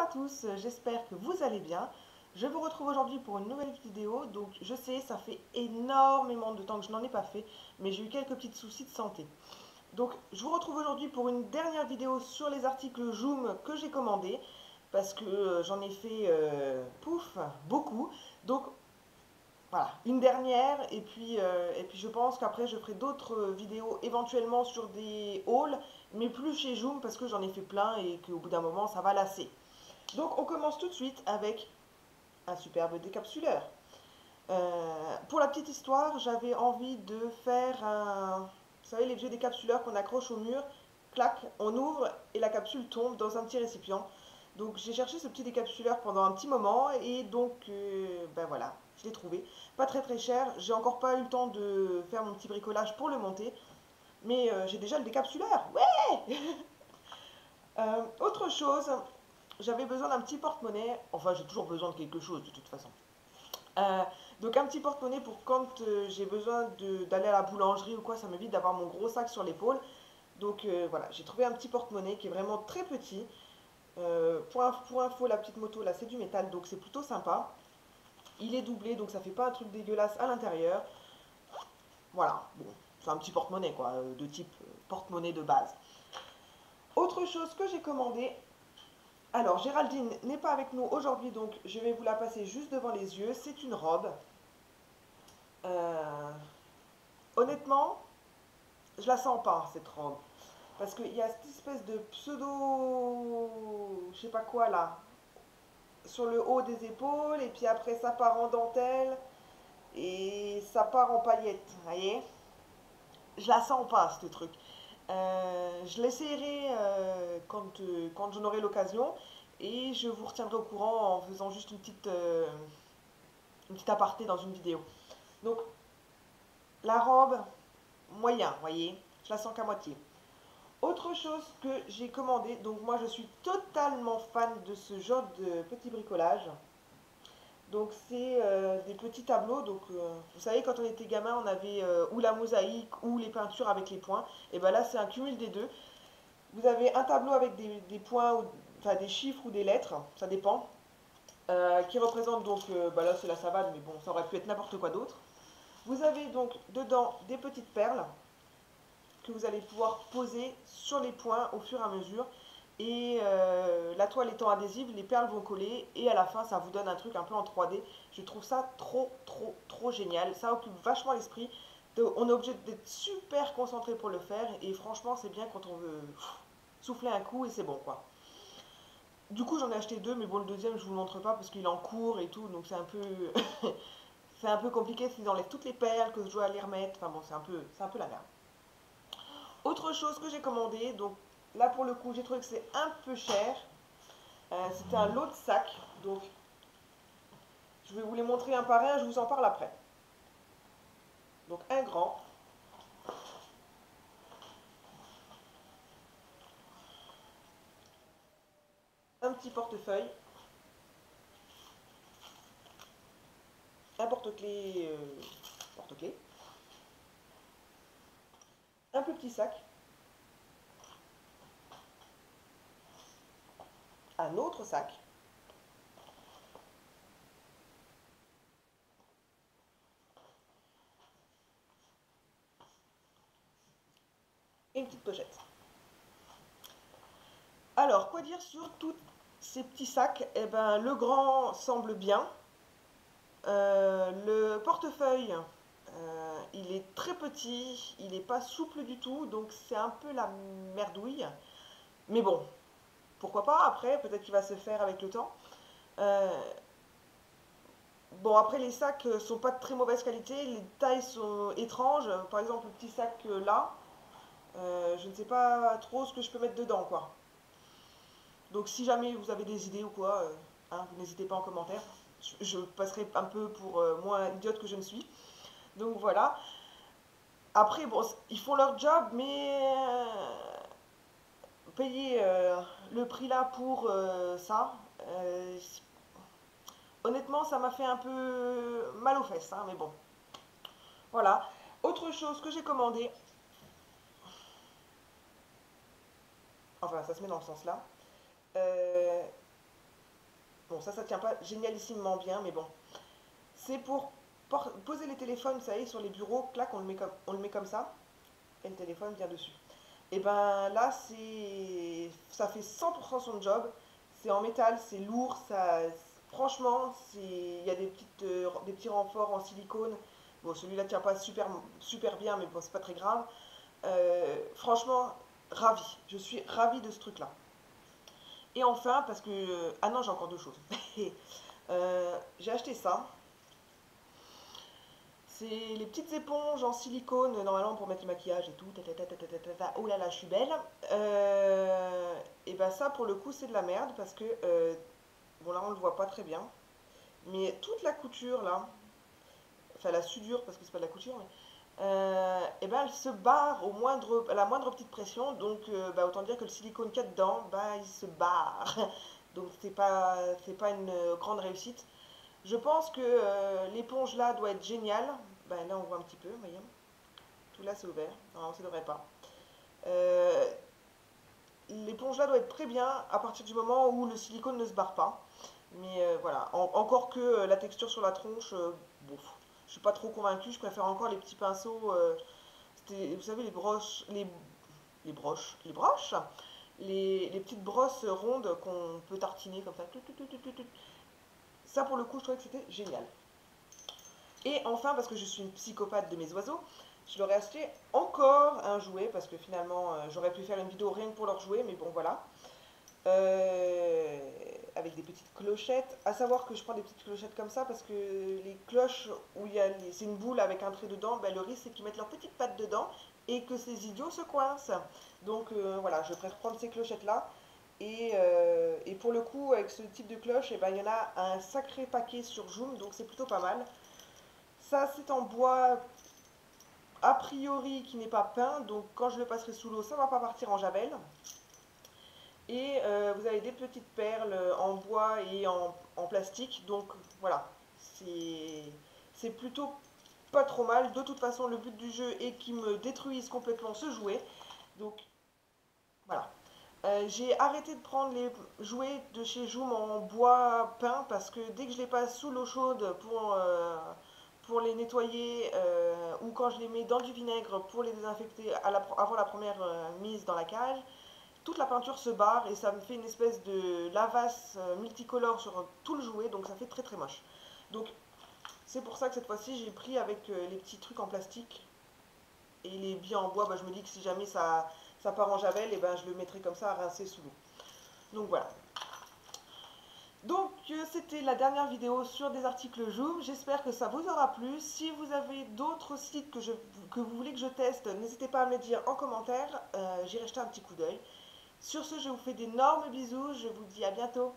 à tous, j'espère que vous allez bien. Je vous retrouve aujourd'hui pour une nouvelle vidéo. Donc je sais, ça fait énormément de temps que je n'en ai pas fait, mais j'ai eu quelques petits soucis de santé. Donc je vous retrouve aujourd'hui pour une dernière vidéo sur les articles Joom que j'ai commandés, parce que j'en ai fait, pouf, beaucoup. Donc voilà, une dernière, et puis je pense qu'après je ferai d'autres vidéos éventuellement sur des hauls, mais plus chez Joom parce que j'en ai fait plein et qu'au bout d'un moment ça va lasser. Donc on commence tout de suite avec un superbe décapsuleur. Pour la petite histoire, j'avais envie de faire un... Vous savez, les vieux décapsuleurs qu'on accroche au mur, clac, on ouvre et la capsule tombe dans un petit récipient. Donc j'ai cherché ce petit décapsuleur pendant un petit moment et donc ben voilà, je l'ai trouvé. Pas très très cher, j'ai encore pas eu le temps de faire mon petit bricolage pour le monter, mais j'ai déjà le décapsuleur, ouais. Autre chose, j'avais besoin d'un petit porte-monnaie, enfin j'ai toujours besoin de quelque chose de toute façon. Euh, donc un petit porte-monnaie pour quand j'ai besoin d'aller à la boulangerie ou quoi, ça m'évite d'avoir mon gros sac sur l'épaule. Donc voilà, j'ai trouvé un petit porte-monnaie qui est vraiment très petit. Pour info, la petite moto là c'est du métal, donc c'est plutôt sympa. Il est doublé, donc ça fait pas un truc dégueulasse à l'intérieur. Voilà, bon, c'est un petit porte-monnaie quoi, de type porte-monnaie de base. Autre chose que j'ai commandé, alors Géraldine n'est pas avec nous aujourd'hui, donc je vais vous la passer juste devant les yeux. C'est une robe. Euh, Honnêtement, je la sens pas cette robe. Parce qu'il y a cette espèce de pseudo, je sais pas quoi là, sur le haut des épaules, et puis après ça part en dentelle, et ça part en paillettes, vous voyez. Je la sens pas ce truc. Je l'essayerai quand j'en aurai l'occasion, et je vous retiendrai au courant en faisant juste une petite aparté dans une vidéo. Donc la robe, moyen, vous voyez, je la sens qu'à moitié. Autre chose que j'ai commandé, donc moi je suis totalement fan de ce genre de petit bricolage. Donc c'est des petits tableaux. Donc vous savez, quand on était gamin, on avait ou la mosaïque ou les peintures avec les points. Et ben là c'est un cumul des deux. Vous avez un tableau avec des points, enfin des chiffres ou des lettres, ça dépend, qui représente donc, bah là c'est la savane, mais bon ça aurait pu être n'importe quoi d'autre. Vous avez donc dedans des petites perles que vous allez pouvoir poser sur les points au fur et à mesure. Et la toile étant adhésive, les perles vont coller et à la fin ça vous donne un truc un peu en 3D. Je trouve ça trop génial. Ça occupe vachement l'esprit. On est obligé d'être super concentré pour le faire et franchement c'est bien quand on veut souffler un coup et c'est bon quoi. Du coup j'en ai acheté deux, mais bon le deuxième je vous le montre pas parce qu'il est en cours et tout, donc c'est un peu c'est un peu compliqué s'ils enlèvent toutes les perles que je dois les remettre. Enfin bon c'est un peu la merde. Autre chose que j'ai commandé, donc là pour le coup j'ai trouvé que c'est un peu cher. C'était un lot de sacs, donc je vais vous les montrer un par un, je vous en parle après. Donc un grand, un petit portefeuille, un porte-clés, porte-clés, un plus petit sac, un autre sac, et une petite pochette. Alors, quoi dire sur tous ces petits sacs? Eh ben, le grand semble bien. Le portefeuille, il est très petit, il n'est pas souple du tout, donc c'est un peu la merdouille. Mais bon, pourquoi pas après, peut-être qu'il va se faire avec le temps. Euh, bon, après, les sacs sont pas de très mauvaise qualité, les tailles sont étranges. Par exemple, le petit sac là, je ne sais pas trop ce que je peux mettre dedans, quoi. Donc si jamais vous avez des idées ou quoi, hein, vous n'hésitez pas en commentaire. Je passerai un peu pour moins idiote que je ne suis. Donc voilà. Après, bon, ils font leur job, mais payer le prix là pour ça, honnêtement, ça m'a fait un peu mal aux fesses, hein, mais bon. Voilà. Autre chose que j'ai commandé, enfin, ça se met dans le sens là. Euh, Bon, ça tient pas génialissimement bien, mais bon. C'est pour poser les téléphones, vous savez, sur les bureaux, clac, on le met comme ça, et le téléphone vient dessus. Et ben là, ça fait 100% son job. C'est en métal, c'est lourd, franchement, il y a des petits renforts en silicone. Bon, celui-là tient pas super bien, mais bon, c'est pas très grave. Franchement, ravi. Je suis ravie de ce truc-là. Et enfin, parce que... Ah non, j'ai encore deux choses. J'ai acheté ça. C'est les petites éponges en silicone, normalement pour mettre le maquillage et tout. Oh là là, je suis belle. Et ben ça, pour le coup, c'est de la merde parce que... bon, là, on le voit pas très bien. Mais toute la couture, là, enfin la soudure, parce que c'est pas de la couture, mais... et ben elle se barre à la moindre petite pression. Donc, bah, autant dire que le silicone qu'il y a dedans, bah, il se barre. Donc, c'est pas une grande réussite. Je pense que l'éponge là doit être géniale. Ben, là, on voit un petit peu, voyez. Tout là, c'est ouvert. Non, ça devrait pas. Euh, L'éponge là doit être très bien à partir du moment où le silicone ne se barre pas. Mais voilà, encore que la texture sur la tronche, bon, je suis pas trop convaincue. Je préfère encore les petits pinceaux. Vous savez, les broches, les petites brosses rondes qu'on peut tartiner comme ça. Ça, pour le coup, je trouvais que c'était génial. Et enfin, parce que je suis une psychopathe de mes oiseaux, je leur ai acheté encore un jouet, parce que finalement, j'aurais pu faire une vidéo rien que pour leur jouet, mais bon, voilà. Avec des petites clochettes. À savoir que je prends des petites clochettes comme ça, parce que les cloches où c'est une boule avec un trait dedans, ben, le risque c'est qu'ils mettent leurs petites pattes dedans et que ces idiots se coincent. Donc voilà, je préfère prendre ces clochettes-là. Et pour le coup, avec ce type de cloche, eh ben, il y en a un sacré paquet sur Joom, donc c'est plutôt pas mal. Ça, c'est en bois a priori qui n'est pas peint, donc quand je le passerai sous l'eau, ça ne va pas partir en javel. Et vous avez des petites perles en bois et en plastique, donc voilà, c'est plutôt pas trop mal. De toute façon, le but du jeu est qu'il me détruise complètement ce jouet, donc voilà. J'ai arrêté de prendre les jouets de chez Joom en bois peint parce que dès que je les passe sous l'eau chaude pour les nettoyer ou quand je les mets dans du vinaigre pour les désinfecter avant la première mise dans la cage, toute la peinture se barre et ça me fait une espèce de lavasse multicolore sur tout le jouet, donc ça fait très très moche. Donc c'est pour ça que cette fois-ci j'ai pris avec les petits trucs en plastique et les billes en bois. Bah, je me dis que si jamais ça part en javel, et ben je le mettrai comme ça à rincer sous l'eau. Donc voilà. Donc c'était la dernière vidéo sur des articles Joom. J'espère que ça vous aura plu. Si vous avez d'autres sites que vous voulez que je teste, n'hésitez pas à me le dire en commentaire. J'irai jeter un petit coup d'œil. Sur ce, je vous fais d'énormes bisous. Je vous dis à bientôt.